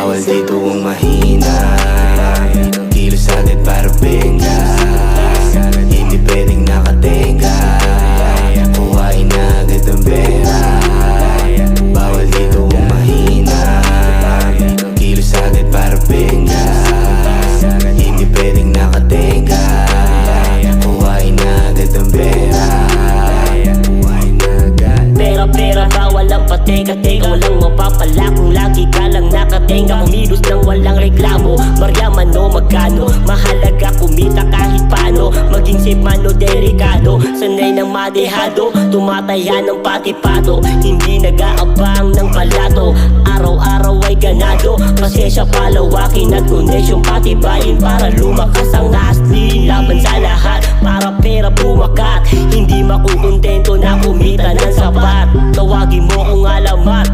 Bawal dito ang mahina, kilos agad para benga. Hindi pwedeng nakatenga, kuhain na agad ang pera. Bawal dito ang mahina, kilos agad para benga. Hindi pwedeng nakatenga, kuhain na agad ang pera. Pera, bawal ang pateka-teka. Walang mapapala kung lagi ka lang nakatenga. Kumilos nang walang reklamo, maryaman o magkano. Mahalaga kumita kahit paano, maging safe man o delikado. Sanay ng madehado, tumataya ng patipado. Hindi nag-aabang ng palato, araw-araw ay ganado. Pasensya palawakin at koneksyon patibayin para lumakas ang asli. Laban sa lahat para pera bumakat, hindi makukontento na kumita ng sapat. Tawagin mo kung alamat